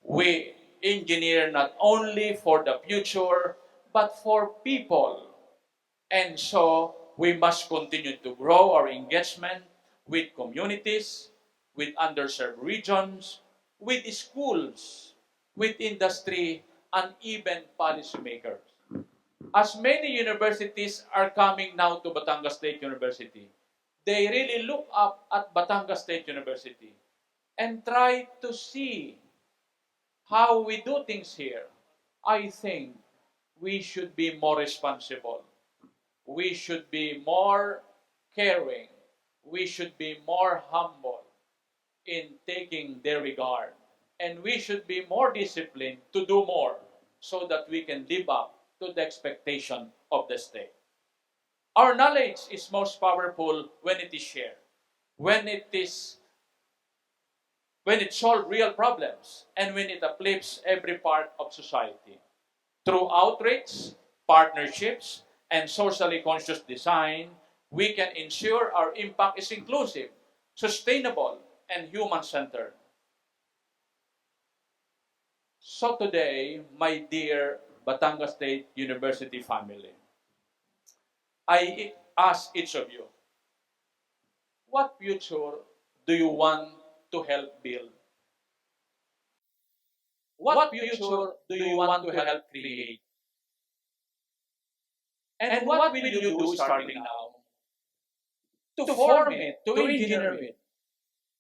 A: We engineer not only for the future, but for people. And so, we must continue to grow our engagement with communities, with underserved regions, with schools, with industry, and even policymakers. As many universities are coming now to Batangas State University, they really look up at Batangas State University and try to see how we do things here. I think we should be more responsible. We should be more caring. We should be more humble in taking their regard. And we should be more disciplined to do more so that we can live up to the expectation of the state. Our knowledge is most powerful when it is shared, when it is when it solves real problems, and when it uplifts every part of society. Through outreach, partnerships, and socially conscious design, we can ensure our impact is inclusive, sustainable, and human-centered. So today, my dear Batangas State University family, I ask each of you, what future do you want to help build? What future do you want to help create? And what will you do starting now to form it, to engineer it?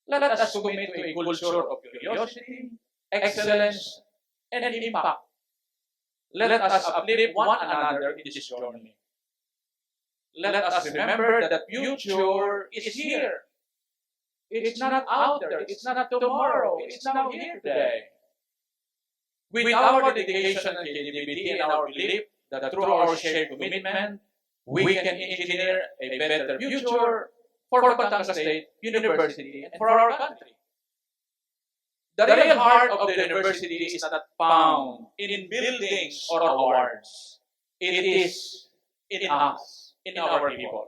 A: Let us commit to a culture of curiosity, excellence, and impact. Let us uplift one another in this journey. Let us remember that the future is here. It's not out there. It's not tomorrow. It's now here today. With our dedication and creativity and our belief that through our shared commitment, we can engineer a better future for Batangas State University and for our country. The real heart of the university is not found in buildings or awards. It is in us, in our people.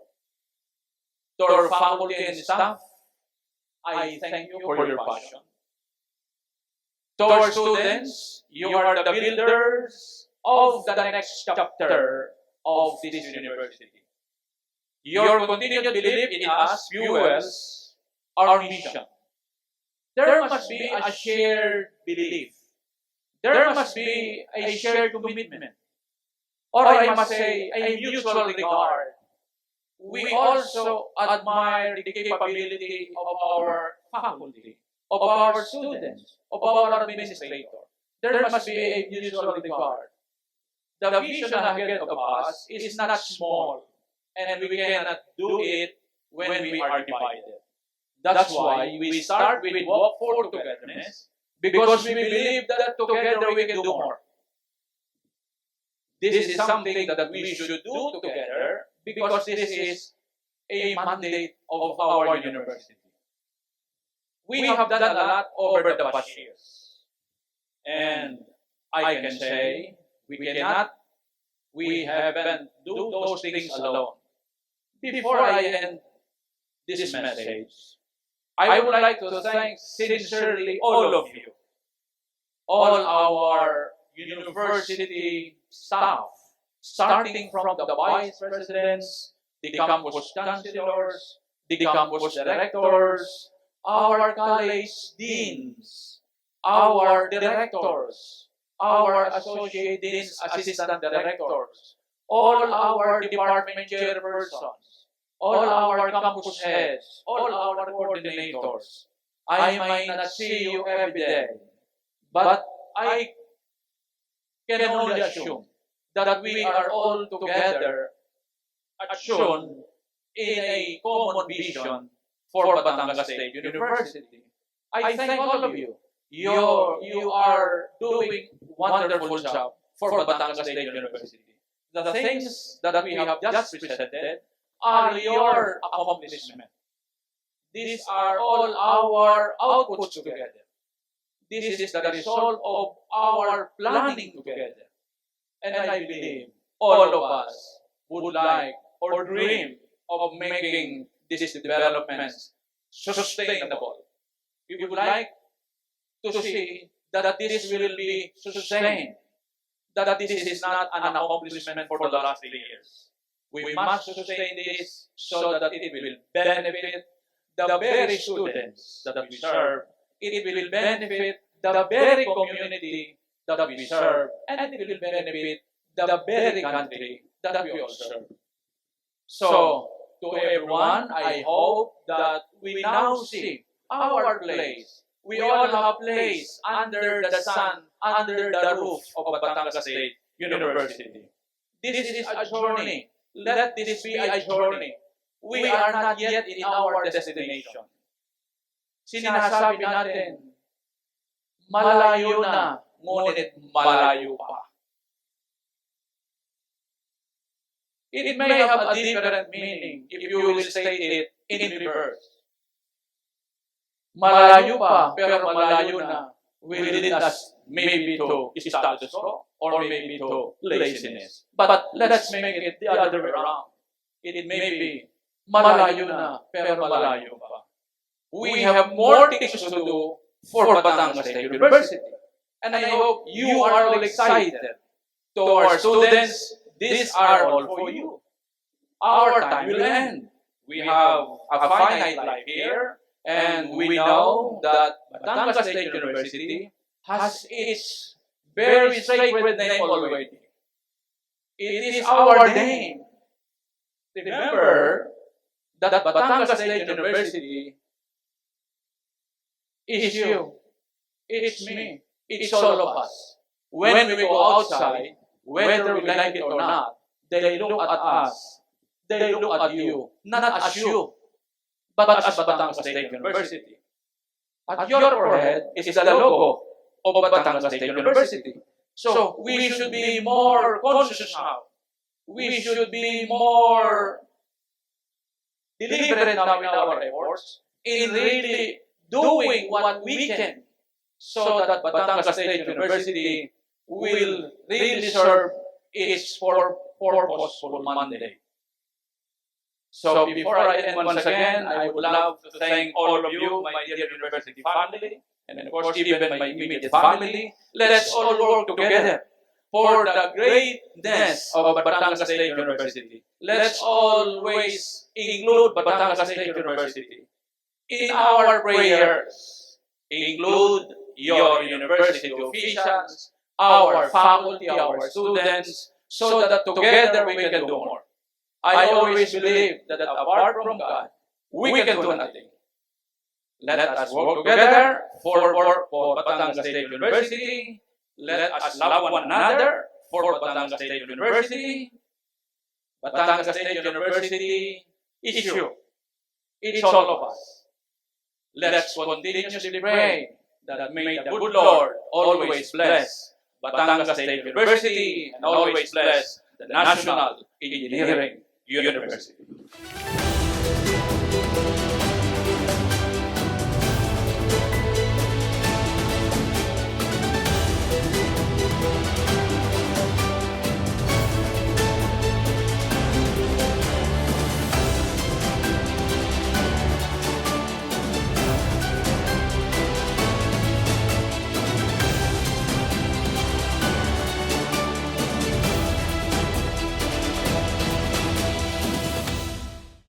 A: To our faculty and staff, I thank you for your passion. To our students, you are the builders of the next chapter of this university. Your continued belief in us fuels our mission. There must be a shared belief. There must be a shared commitment. Or I must say, a mutual regard. We also admire the capability of our faculty, of our students, of our administrator. There must be a mutual regard. The vision ahead of us is not small, and we cannot do it when we are divided. That's why we start with Walk for Togetherness, because we believe that together we can do more. This is something that we should do together because this is a mandate of our university. We have done a lot over the past years. And I can say we haven't do those things alone. Before I end this message, I would like to thank sincerely all of you, all our university staff, starting from the vice presidents, the campus chancellors, the campus directors, our college deans, our directors, our associate deans, assistant directors, all our department chairpersons, all our campus heads, all our coordinators. I might not see you every day, but I can only assume that we are all together assumed in a common vision for Batangas State University. I thank all of you. You are doing wonderful job for Batangas State University. The things that we have just presented are your accomplishment. These are all our outputs together. This is the result of our planning together. And I believe all of us would like or dream of making these developments sustainable. We would like to see that this will be sustained, that this is not an accomplishment for the last 3 years. We must sustain this so that it will benefit the very students that we serve, it will benefit the very community that we serve, and it will benefit the very country that we all serve. So, to everyone, I hope that we now see our place. We all have place under the sun, under the roof of Batangas State University. This is a journey. Let this be a journey. We are not yet in our destination. Sinasabi natin, malayo na, ngunit malayo pa. It may have a different meaning if you will state it in reverse. Malayo pa, pero malayo na will lead us maybe to status quo or maybe to laziness. But let's make it the other way around. It may be malayo na, pero malayo pa. We have more things to do for Batangas State University. And I hope you are all excited. To our students, these are all for you. Our time will end. We have a finite life here, and we know that Batangas State University has its very sacred name already. It is our name. Remember that Batangas State University is you. It's me. It's all of us. When we go outside, whether we like it or not, they look at us. They look at you. Not as you, but as Batangas State University. At your forehead is the logo of Batangas State University. So we should be more conscious now. We should be more deliberate now in our efforts in really doing what we can so that Batangas State University will really serve its purposeful mandate. So before I end once again, I would love to thank all of you, my dear university family, and of course even my immediate family. Let's all work together for the greatness of Batangas State University. Let's always include Batangas State University in our prayers. Include your university officials, our faculty, our students, so that together we can do more. I always believe that apart from God, we can do nothing. Let us work together for Batangas State University. Let us love one another for Batangas State University. Batangas State University is you. It's all of us. Let's continuously pray that may the good Lord always bless Batangas State University and always bless the National Engineering University.